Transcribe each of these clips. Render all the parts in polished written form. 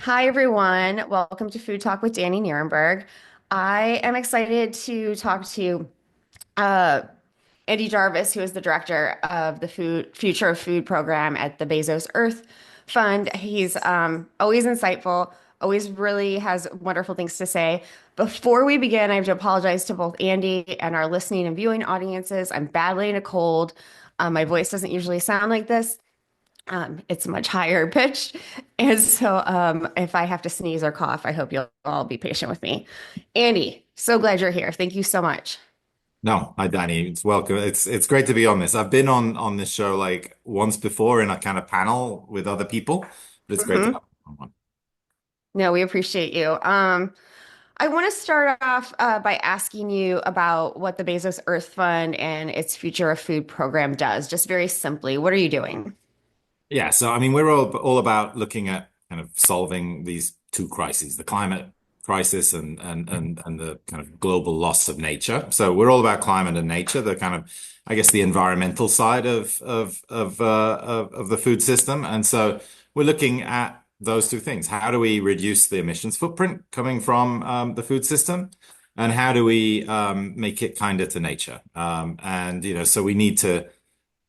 Hi, everyone. Welcome to Food Talk with Dani Nierenberg. I am excited to talk to uh, Andy Jarvis, who is the director of the Future of Food program at the Bezos Earth Fund. He's always insightful, always really has wonderful things to say. Before we begin, I have to apologize to both Andy and our listening and viewing audiences. I'm battling a cold. My voice doesn't usually sound like this. It's much higher pitched. And so if I have to sneeze or cough, I hope you'll all be patient with me. Andy, so glad you're here. Thank you so much. No, hi Danny. It's welcome. It's great to be on this. I've been on this show like once before in a kind of panel with other people, but it's great to Hmm. have you on one. No, we appreciate you. I want to start off by asking you about what the Bezos Earth Fund and its Future of Food program does. Just very simply, what are you doing? Yeah, so I mean we're all about looking at kind of solving these two crises, the climate crisis and the kind of global loss of nature. So we're all about climate and nature, the kind of I guess the environmental side of the food system. And so we're looking at those two things. How do we reduce the emissions footprint coming from the food system? And how do we make it kinder to nature? And so we need to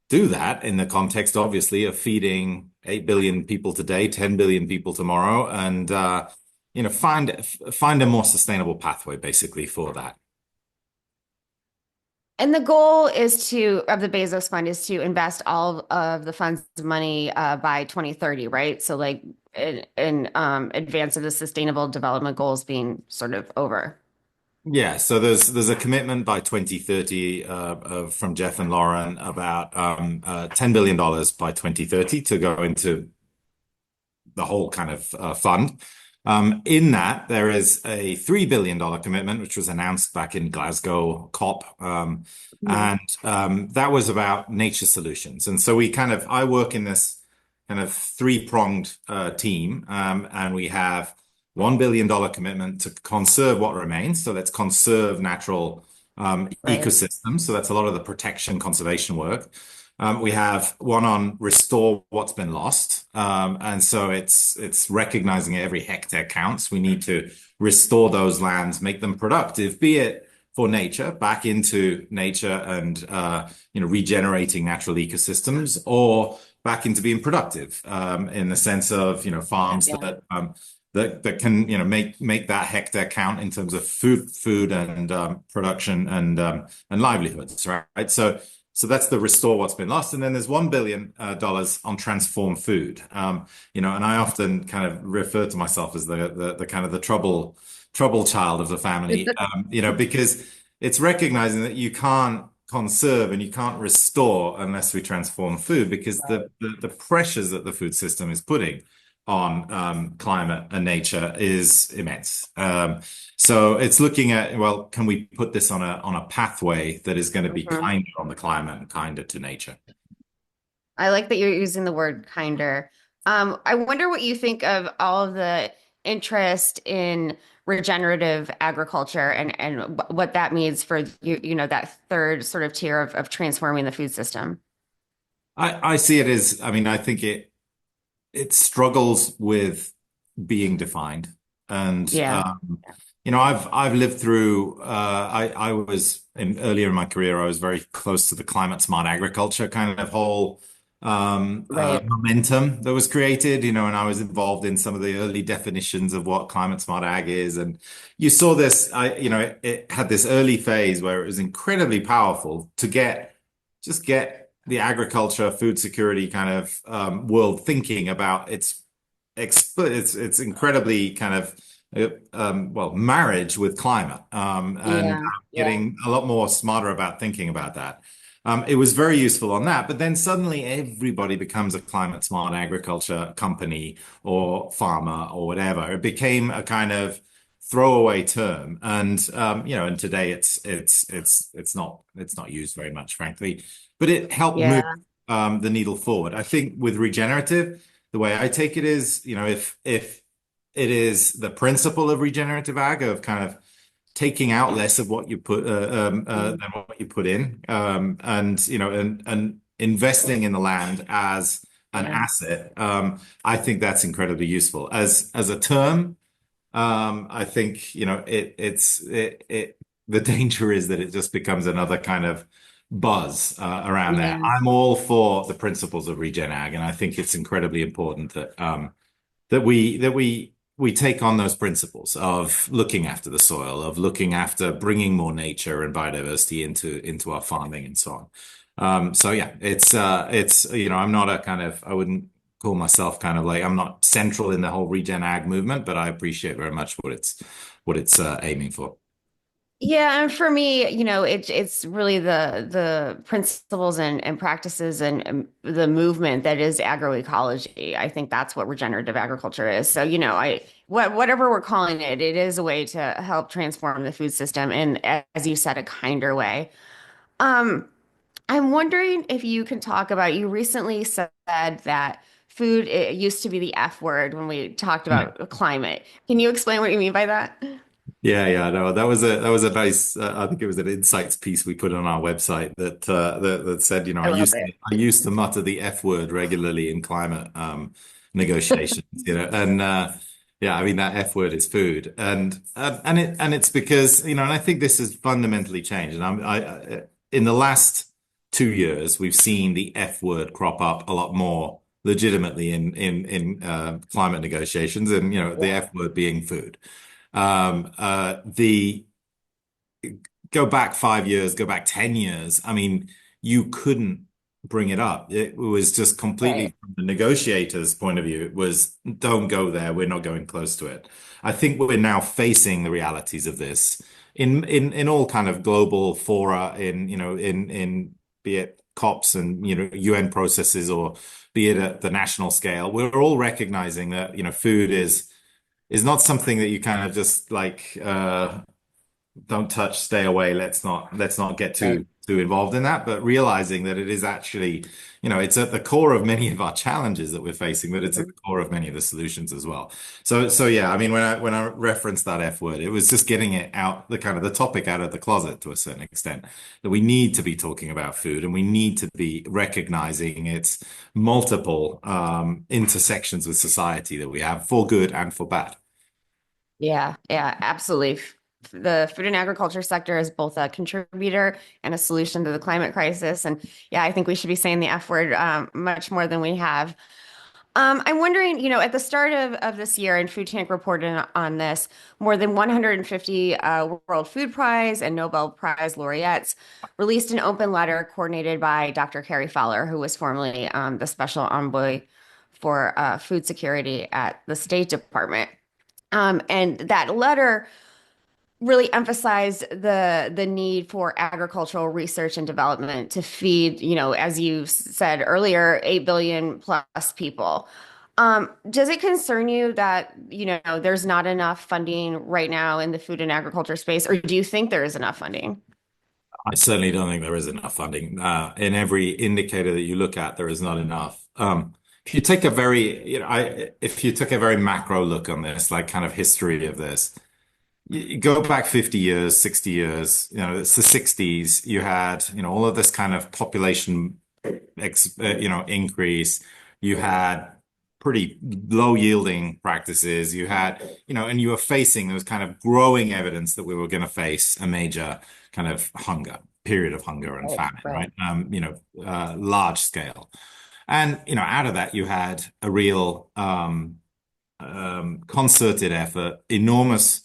do that in the context, obviously, of feeding 8 billion people today, 10 billion people tomorrow, and find a more sustainable pathway basically for that. And the goal is of the Bezos Fund is to invest all of the fund's money by 2030, right? So like in advance of the Sustainable Development Goals being sort of over. Yeah, so there's a commitment by 2030 from Jeff and Lauren about $10 billion by 2030 to go into the whole kind of fund. In that, there is a $3 billion commitment, which was announced back in Glasgow COP. Mhm. And that was about nature solutions. And so I work in this kind of three-pronged team, and we have $1 billion commitment to conserve what remains. So let's conserve natural Right. ecosystems. So that's a lot of the protection conservation work. We have one on restore what's been lost. And so it's recognizing every hectare counts. We need to restore those lands, make them productive, be it for nature, back into nature and regenerating natural ecosystems, or back into being productive in the sense of farms Yeah. that can make that hectare count in terms of food and production and livelihoods, right? So that's the restore what's been lost. And then there's $1 billion dollars on transform food. And I often kind of refer to myself as the kind of the trouble child of the family, because it's recognizing that you can't conserve and you can't restore unless we transform food, because the pressures that the food system is putting on climate and nature is immense. So it's looking at, well, can we put this on a pathway that is going to be Mhm. kinder on the climate and kinder to nature? I like that you're using the word kinder. I wonder what you think of all of the interest in regenerative agriculture and what that means for that third sort of tier of transforming the food system. I see it as, I mean, I think it struggles with being defined. And Yeah. I've lived through I was earlier in my career, I was very close to the climate smart agriculture kind of whole Right. momentum that was created, and I was involved in some of the early definitions of what climate smart ag is. And you saw this, it had this early phase where it was incredibly powerful to get the agriculture, food security kind of world thinking about it's incredibly kind of marriage with climate, and Yeah. Yeah. getting a lot more smarter about thinking about that. It was very useful on that, but then suddenly everybody becomes a climate smart agriculture company or farmer or whatever. It became a kind of throwaway term, and today it's not used very much, frankly, but it helped move Yeah. the needle forward. I think with regenerative, the way I take it is, if it is the principle of regenerative ag of kind of taking out less of what you put Mm. than what you put in, and investing in the land as an Yeah. asset, I think that's incredibly useful. As a term, I think, the danger is that it just becomes another kind of buzz around there. Yeah. I'm all for the principles of regen ag, and I think it's incredibly important that we take on those principles of looking after the soil, of looking after bringing more nature and biodiversity into our farming and so on. So yeah, it's I'm not a kind of I wouldn't call myself kind of like I'm not central in the whole regen ag movement, but I appreciate very much what it's aiming for. Yeah, and for me, it's really the principles and practices and the movement that is agroecology. I think that's what regenerative agriculture is. So, whatever we're calling it, it is a way to help transform the food system in, as you said, a kinder way. Um, I'm wondering if you can talk about, you recently said that food, it used to be the F word when we talked about climate. Can you explain what you mean by that? Yeah, yeah, no, that was a nice. I think it was an insights piece we put on our website that said, I I love used to, it. I used to mutter the F word regularly in climate negotiations, and yeah, I mean that F word is food, and it's because and I think this has fundamentally changed, and in the last 2 years we've seen the F word crop up a lot more legitimately in climate negotiations, and the Yeah. F word being food. The Go back 5 years, go back 10 years. I mean, you couldn't bring it up. It was just Right. completely from the negotiators' point of view. It was, don't go there. We're not going close to it. I think we're now facing the realities of this in all kind of global fora, in be it COPs and UN processes, or be it at the national scale. We're all recognizing that food is not something that you kind of just like don't touch, stay away. Let's not get Right. too involved in that, but realizing that it is actually, it's at the core of many of our challenges that we're facing, but it's at the Mhm. core of many of the solutions as well. So yeah, I mean, when I referenced that F word, it was just getting it out, the kind of the topic out of the closet to a certain extent, that we need to be talking about food and we need to be recognizing its multiple intersections with society that we have for good and for bad. Yeah, yeah, absolutely. The food and agriculture sector is both a contributor and a solution to the climate crisis. And yeah, I think we should be saying the F word much more than we have. I'm wondering, at the start of this year, and Food Tank reported on this, more than 150 World Food Prize and Nobel Prize laureates released an open letter coordinated by Dr. Carrie Fowler, who was formerly the special envoy for food security at the State Department. And that letter really emphasized the need for agricultural research and development to feed, as you said earlier, 8 billion plus people. Does it concern you that, there's not enough funding right now in the food and agriculture space, or do you think there is enough funding? I certainly don't think there is enough funding. In every indicator that you look at, there is not enough. If you take a very, if you took a very macro look on this, like kind of history of this, you go back 50 years, 60 years, it's the 60s. You had, all of this kind of population increase. You had pretty low yielding practices. You had, and you were facing those kind of growing evidence that we were going to face a major kind of period of hunger and Right, famine, right. right? Large scale. And, out of that, you had a real concerted effort, important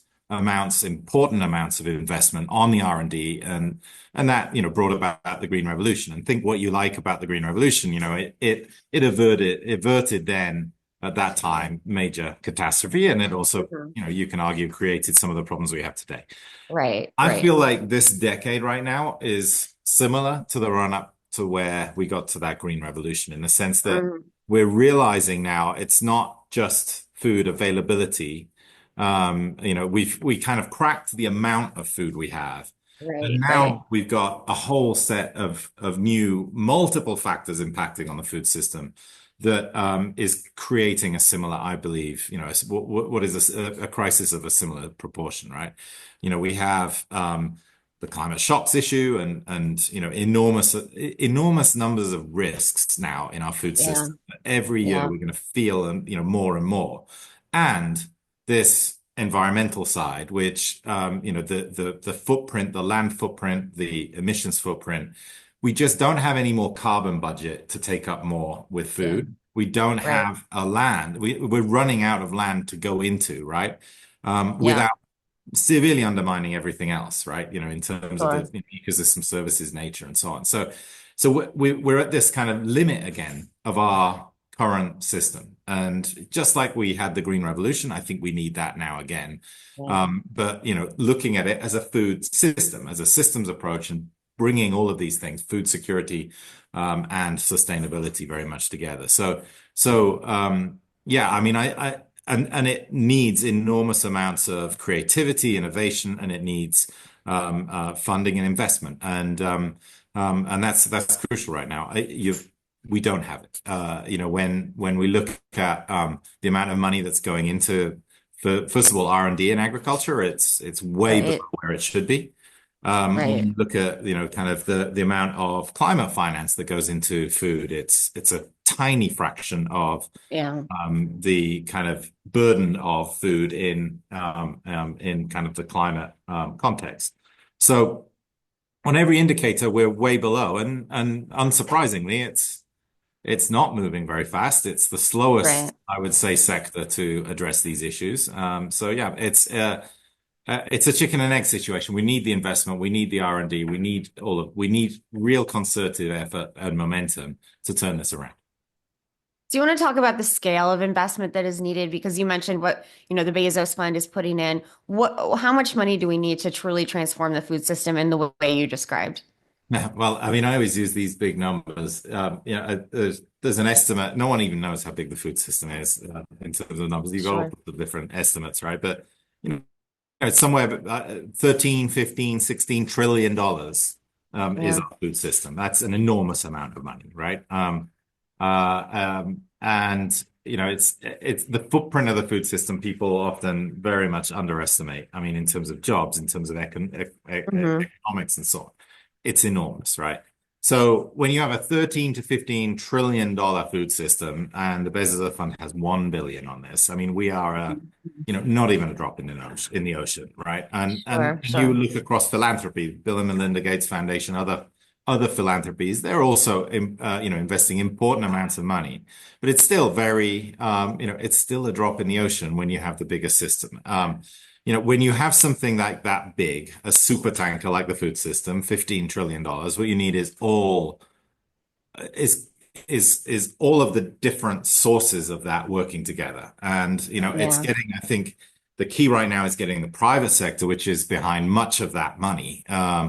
amounts of investment on the R&D, and that brought about the Green Revolution. And think what you like about the Green Revolution, it averted then at that time major catastrophe, and it also Mhm. you can argue created some of the problems we have today. Right, I right. feel like this decade right now is similar to the run up to where we got to that green revolution, in the sense that Mhm. we're realizing now it's not just food availability. We kind of cracked the amount of food we have. And Right, right. now we've got a whole set of new multiple factors impacting on the food system that is creating a similar, I believe, what is a crisis of a similar proportion, right? We have the climate shocks issue and enormous numbers of risks now in our food Yeah. system. Every year Yeah. we're going to feel and more and more. And this environmental side, which the footprint, the land footprint, the emissions footprint, we just don't have any more carbon budget to take up more with Yeah. food. We don't Right. have a land. We're running out of land to go into, right? Yeah. Without severely undermining everything else, right? In terms of the Sure. ecosystem services nature and so on. So we're at this kind of limit again of our current system. And just like we had the Green Revolution, I think we need that now again. Yeah. But looking at it as a food system, as a systems approach, and bringing all of these things, food security, and sustainability very much together. Yeah, I mean, and it needs enormous amounts of creativity, innovation, and it needs funding and investment, and that's crucial right now. We don't have it. When we look at the amount of money that's going into, first of all, R&D in agriculture, it's way below Right. where it should be. When Right. you look at kind of the amount of climate finance that goes into food, it's a tiny fraction of Yeah. the kind of burden of food in kind of the climate context. So on every indicator, we're way below, and unsurprisingly, it's not moving very fast. It's the slowest, Right. I would say, sector to address these issues. So yeah, it's a chicken and egg situation. We need the investment, we need the R&D, we need real concerted effort and momentum to turn this around. Do you want to talk about the scale of investment that is needed? Because you mentioned what, the Bezos Fund is putting in. How much money do we need to truly transform the food system in the way you described? Yeah, well, I mean, I always use these big numbers. There's an estimate. No one even knows how big the food system is in terms of numbers. You've got all Sure. the different estimates, right? But it's somewhere 13, 15, 16 trillion dollars is Yeah. our food system. That's an enormous amount of money, right? And it's the footprint of the food system people often very much underestimate. I mean, in terms of jobs, in terms of Hmm. economics and so on, it's enormous, right? So when you have a 13 to 15 trillion dollar food system and the Bezos Earth Fund has 1 billion on this, I mean, we are not even a drop in the ocean, right? And Sure. you Sure. look across philanthropy, Bill and Melinda Gates Foundation, other philanthropies, they're also investing important amounts of money, but it's still it's still a drop in the ocean when you have the bigger system. When you have something like that big, a super tanker like the food system, $15 trillion, what you need is is all of the different sources of that working together. And it's Yeah. getting, I think the key right now is getting the private sector, which is behind much of that money, Hmm.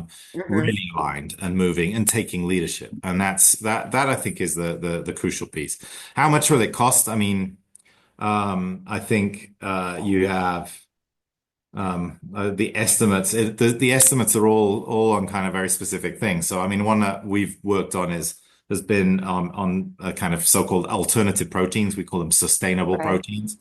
really aligned and moving and taking leadership. And that I think is the crucial piece. How much will it cost? I mean, I think you have the estimates. The estimates are all on kind of very specific things. So I mean, one that we've worked on has been on a kind of so-called alternative proteins. We call them sustainable Right. proteins.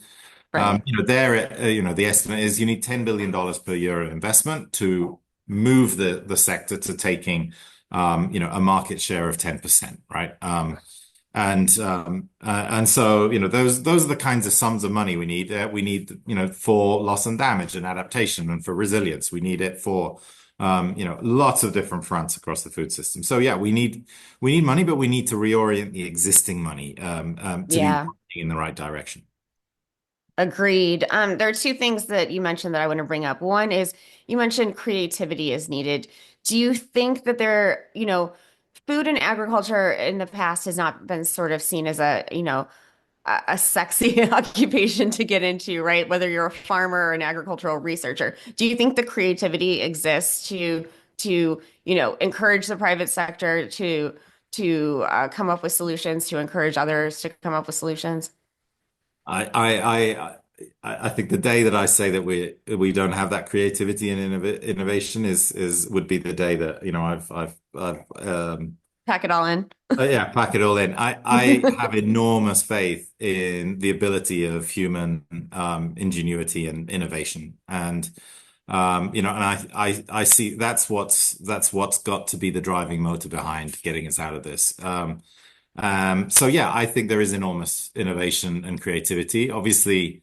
Right. The estimate is you need $10 billion per year of investment to move the sector to taking a market share of 10%, right? And so those are the kinds of sums of money we need. We need for loss and damage and adaptation and for resilience. We need it for lots of different fronts across the food system. So yeah, we need money, but we need to reorient the existing money to be Yeah. working in the right direction. Agreed. There are two things that you mentioned that I want to bring up. One is you mentioned creativity is needed. Do you think that food and agriculture in the past has not been sort of seen as a sexy occupation to get into, right? Whether you're a farmer or an agricultural researcher. Do you think the creativity exists to encourage the private sector to come up with solutions, to encourage others to come up with solutions? I I I think the day that I say that we don't have that creativity and innovation is would be the day that I've Pack it all in. yeah, pack it all in. I have enormous faith in the ability of human ingenuity and innovation, and And I see that's what's got to be the driving motor behind getting us out of this. So yeah, I think there is enormous innovation and creativity. Obviously,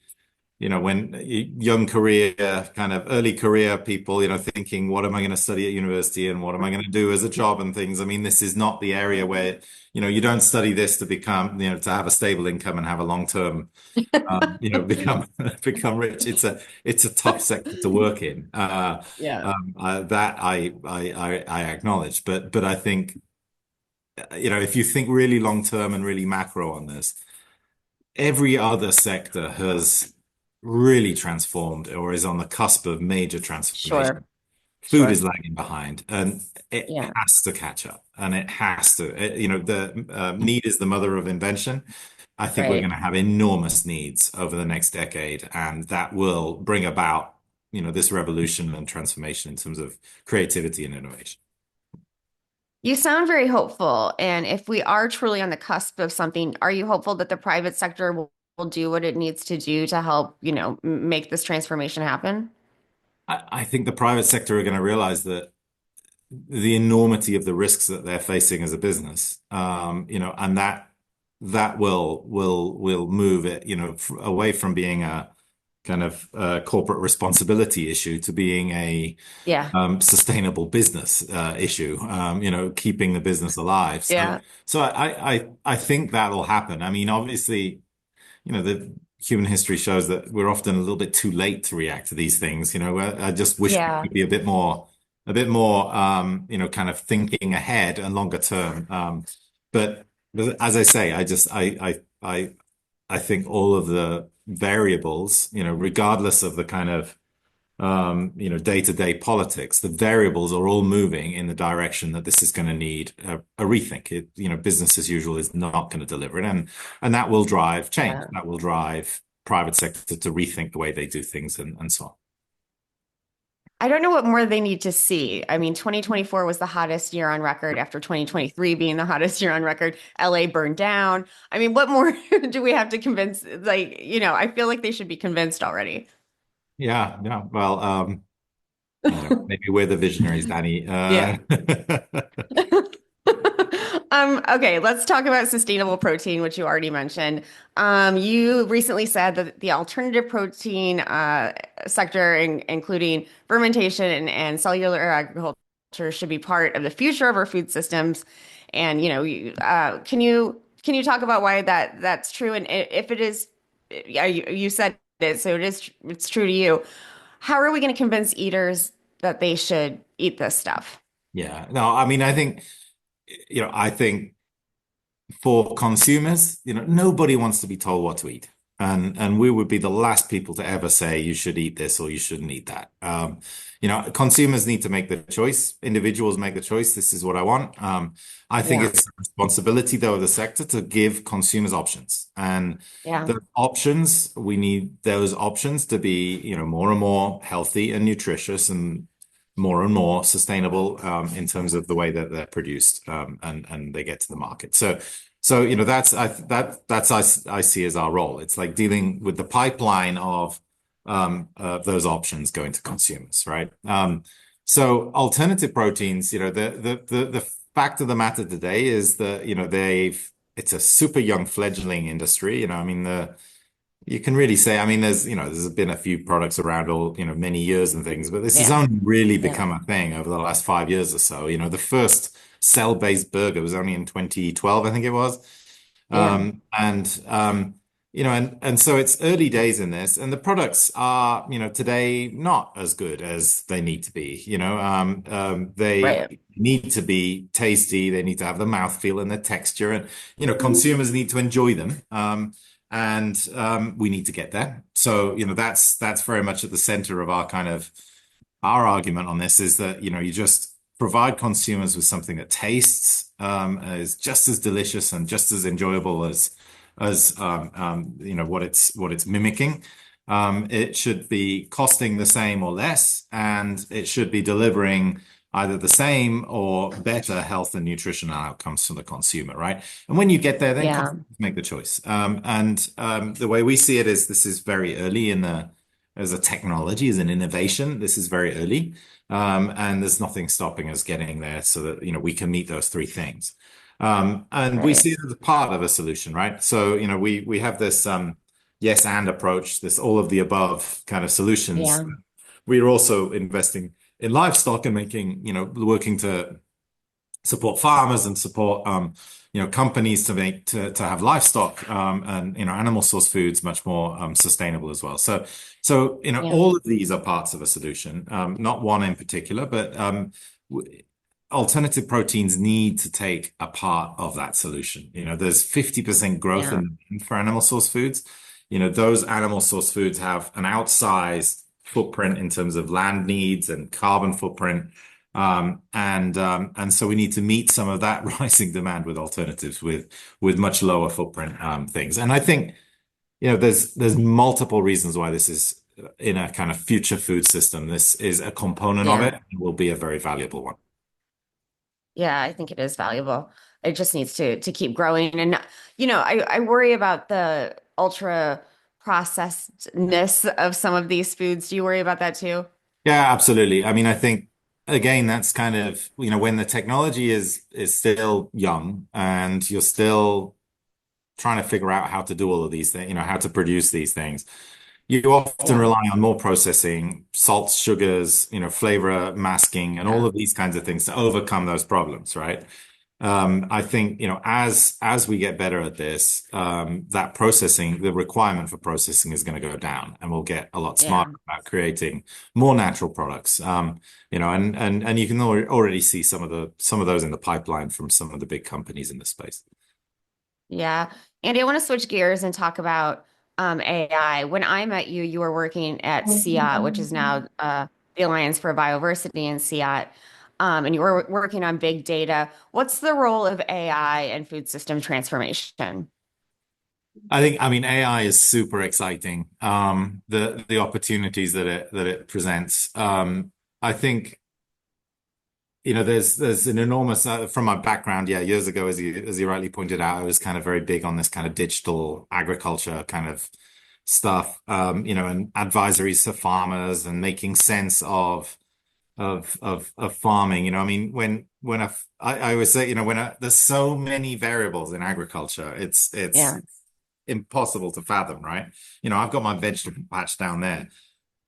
when young career, kind of early career people, thinking, what am I going to study at university and what am I going to do as a job and things? I mean, this is not the area where, you don't study this to become, to have a stable income and have a long-term, become become rich. It's a tough sector to work in. Yeah. That I acknowledge, but I think, if you think really long-term and really macro on this, every other sector has really transformed or is on the cusp of major transformation. Sure. Food Sure. is lagging behind, and it Yeah. has to catch up, and it has to. The need is the mother of invention. I think we're Right. going to have enormous needs over the next decade, and that will bring about, this revolution and transformation in terms of creativity and innovation. You sound very hopeful. And if we are truly on the cusp of something, are you hopeful that the private sector will do what it needs to do to help, make this transformation happen? I think the private sector are going to realize that the enormity of the risks that they're facing as a business, and that will move it, away from being a kind of corporate responsibility issue to being a Yeah. sustainable business issue, keeping the business alive. So, Yeah. so I think that'll happen. I mean, obviously, the human history shows that we're often a little bit too late to react to these things. I just wish we Yeah. could be a bit more, kind of thinking ahead and longer term. But as I say, I think all of the variables, regardless of the kind of day-to-day politics, the variables are all moving in the direction that this is going to need a rethink. Business as usual is not going to deliver it, and that will drive change. Yeah. That will drive private sector to rethink the way they do things and so on. I don't know what more they need to see. I mean, 2024 was the hottest year on record after 2023 being the hottest year on record. LA burned down. I mean, what more do we have to convince? Like, I feel like they should be convinced already. Yeah, yeah. Well, I don't know. Maybe we're the visionaries, Dani. Yeah. Okay, let's talk about sustainable protein, which you already mentioned. You recently said that the alternative protein sector, including fermentation and cellular agriculture, should be part of the future of our food systems. And can you talk about why that's true? And if it is, yeah, you said it, so it's true to you. How are we going to convince eaters that they should eat this stuff? Yeah. No, I mean, I think for consumers, nobody wants to be told what to eat. And we would be the last people to ever say you should eat this or you shouldn't eat that. Consumers need to make the choice. Individuals make the choice. This is what I want. I think Yeah. it's the responsibility, though, of the sector to give consumers options. And Yeah. the options, we need those options to be, more and more healthy and nutritious and more sustainable in terms of the way that they're produced and they get to the market. So that's I see as our role. It's like dealing with the pipeline of those options going to consumers, right? So alternative proteins, the fact of the matter today is that it's a super young fledgling industry. I mean you can really say, I mean, there's been a few products around all, many years and things, but this has Yeah. only really Yeah. become a thing over the last 5 years or so. The first cell-based burger was only in 2012, I think it was. Yeah. And so it's early days in this, and the products are, today not as good as they need to be. They Right. need to be tasty, they need to have the mouthfeel and the texture, and consumers need to enjoy them. And we need to get there. So, that's very much at the center of our argument on this is that, you just provide consumers with something that tastes is just as delicious and just as enjoyable as what it's mimicking. It should be costing the same or less, and it should be delivering either the same or better health and nutritional outcomes for the consumer, right? And when you get there, then Yeah. consumers make the choice. And the way we see it is this is very early in as a technology, as an innovation. This is very early. And there's nothing stopping us getting there so that, we can meet those three things. And we Right. see it as part of a solution, right? So, we have this yes and approach, this all of the above kind of solutions. Yeah. We're also investing in livestock and making, working to support farmers and support companies to have livestock and animal source foods much more sustainable as well. So Yeah. all of these are parts of a solution, not one in particular, but w- alternative proteins need to take a part of that solution. There's 50% growth Yeah. in demand for animal source foods. Those animal source foods have an outsized footprint in terms of land needs and carbon footprint. And so we need to meet some of that rising demand with alternatives with much lower footprint things. And I think there's multiple reasons why this is in a kind of future food system. This is a component of Yeah. it and will be a very valuable one. Yeah, I think it is valuable. It just needs to keep growing. And I worry about the ultra processedness of some of these foods. Do you worry about that too? Yeah, absolutely. I mean, I think again, that's kind of, when the technology is still young and you're still trying to figure out how to do all of these things, how to produce these things. You often Yeah. rely on more processing, salts, sugars, flavor masking, and all Yeah. of these kinds of things to overcome those problems, right? I think, as we get better at this, that processing, the requirement for processing is going to go down, and we'll get a lot Yeah. smarter about creating more natural products. And you can already see some of those in the pipeline from some of the big companies in the space. Yeah. Andy, I want to switch gears and talk about AI. When I met you, you were working at CIAT, which is now the Alliance for Bioversity in CIAT, and you were working on big data. What's the role of AI in food system transformation? I mean, AI is super exciting. The opportunities that it presents. I think, there's an enormous from my background, yeah, years ago, as you rightly pointed out, I was kind of very big on this kind of digital agriculture kind of stuff, and advisories to farmers and making sense of farming. I mean, I always say, there's so many variables in agriculture, it's Yeah. impossible to fathom, right? I've got my vegetable patch down there.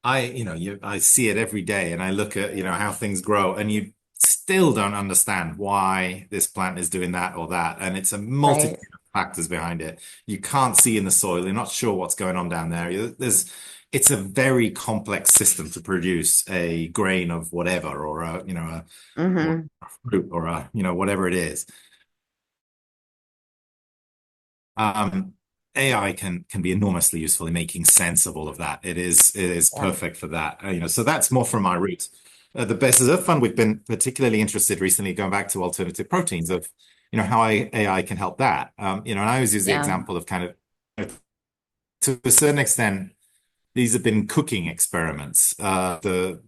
I see it every day and I look at, how things grow and you still don't understand why this plant is doing that or that. And it's a multitude Right. of factors behind it. You can't see in the soil. You're not sure what's going on down there. It's a very complex system to produce a grain of whatever or or Hmm. a fruit or whatever it is. Um, AI can be enormously useful in making sense of all of that. It is Yeah. perfect for that. So that's more from my roots. The Bezos Earth Fund, we've been particularly interested recently, going back to alternative proteins of, how AI can help that. And I always use the Yeah. example of kind of to a certain extent, these have been cooking experiments. The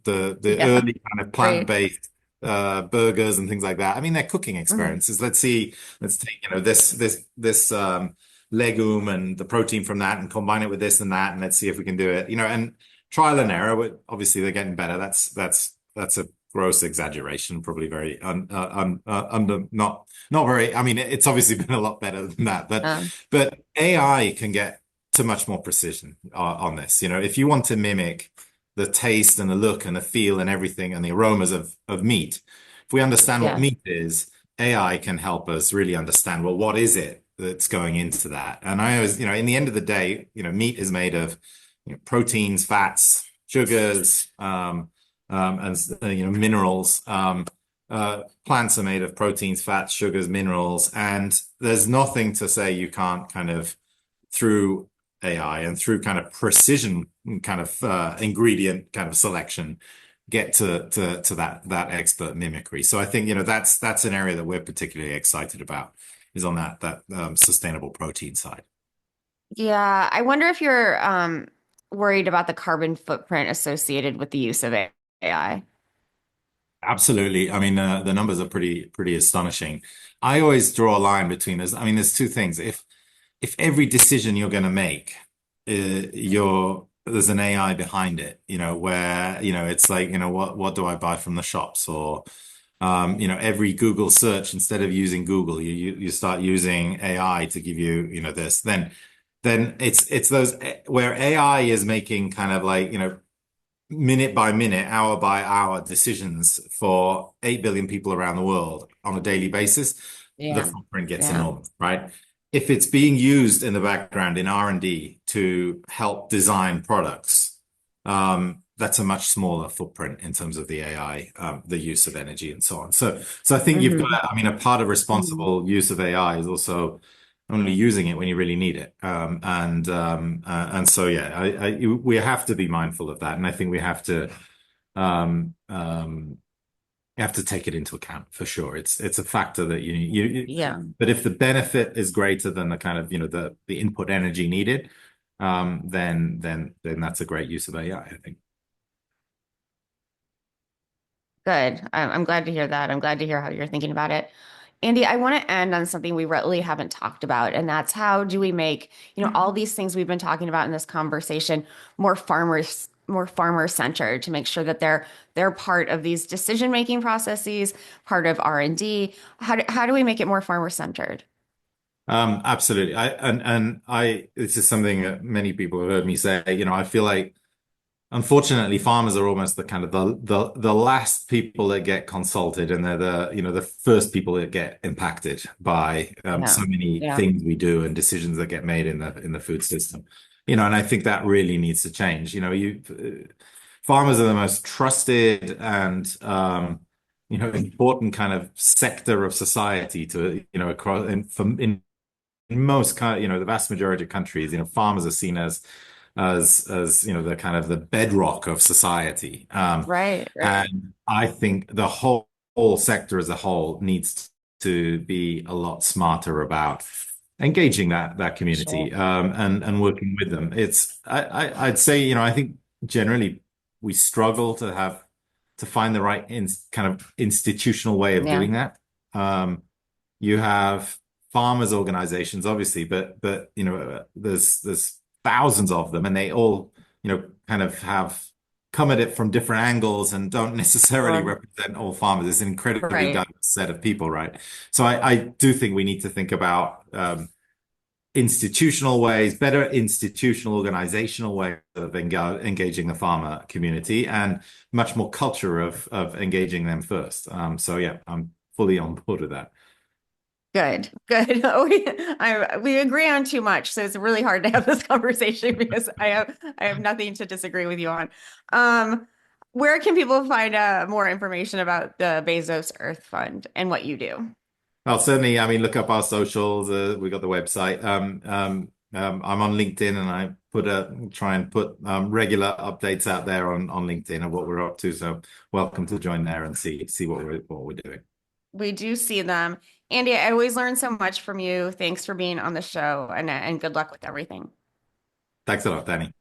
Yeah. early kind of Right. plant-based burgers and things like that. I mean, they're cooking Hmm. experiences. Let's take this legume and the protein from that and combine it with this and that, and let's see if we can do it. And trial and error. Obviously, they're getting better. That's a gross exaggeration, probably very under not very. I mean, it's obviously been a lot better than that, Um, but AI can get to much more precision on this. If you want to mimic the taste and the look and the feel and everything and the aromas of meat, if we understand what yeah. meat is, AI can help us really understand, well, what is it that's going into that? And I always, in the end of the day, meat is made of proteins, fats, sugars, and minerals. Plants are made of proteins, fats, sugars, minerals, and there's nothing to say you can't kind of through AI and through kind of precision kind of ingredient kind of selection get to that expert mimicry. So I think that's an area that we're particularly excited about is on that sustainable protein side. Yeah. I wonder if you're worried about the carbon footprint associated with the use of AI. Absolutely. I mean, the numbers are pretty astonishing. I always draw a line between this. I mean, there's two things. If every decision you're going to make, you're there's an AI behind it, where, it's like, what do I buy from the shops? Or, every Google search, instead of using Google, you start using AI to give you, this. Then it's those where AI is making kind of like, minute by minute, hour by hour decisions for 8 billion people around the world on a daily basis, the Yeah. footprint gets Yeah. enormous, right? If it's being used in the background in R&D to help design products, that's a much smaller footprint in terms of the AI, the use of energy and so on. So I think you've got, Hmm. I mean, a part of Hmm. responsible use of AI is also only using it when you really need it. And so yeah, we have to be mindful of that, and I think um, um, you have to take it into account for sure. It's a factor that Yeah. but if the benefit is greater than the kind of the input energy needed, then that's a great use of AI, I think. Good. I'm glad to hear that. I'm glad to hear how you're thinking about it. Andy, I want to end on something we really haven't talked about, and that's how do we make, all these things we've been talking about in this conversation more farmer centered to make sure that they're part of these decision-making processes, part of R&D. How do we make it more farmer centered? Absolutely. This is something that many people have heard me say. I feel like, unfortunately, farmers are almost the kind of the last people that get consulted, and they're the first people that get impacted by so Yeah. many Yeah. things we do and decisions that get made in the food system. And I think that really needs to change. Farmers are the most trusted and important kind of sector of society to across in most the vast majority of countries, farmers are seen as the kind of the bedrock of society. Right, right. And I think the whole sector as a whole needs to be a lot smarter about engaging that community, Sure. and working with them. I'd say, I think generally we struggle to find the right kind of institutional way of Yeah. doing that. You have farmers organizations, obviously, but there's thousands of them, and they all kind of have come at it from different angles and don't necessarily Sure. represent all farmers. It's an incredibly Right. diverse set of people, right? So I do think we need to think about institutional ways, better institutional organizational ways of engaging the farmer community, and much more culture of engaging them first. So yeah, I'm fully on board with that. Good, good. We agree on too much, so it's really hard to have this conversation because I have nothing to disagree with you on. Um, where can people find more information about the Bezos Earth Fund and what you do? Well, certainly, I mean, look up our socials. We got the website. I'm on LinkedIn, and I try and put regular updates out there on LinkedIn of what we're up to. So welcome to join there and see what we're doing. We do see them. Andy, I always learn so much from you. Thanks for being on the show and good luck with everything. Thanks a lot, Danny.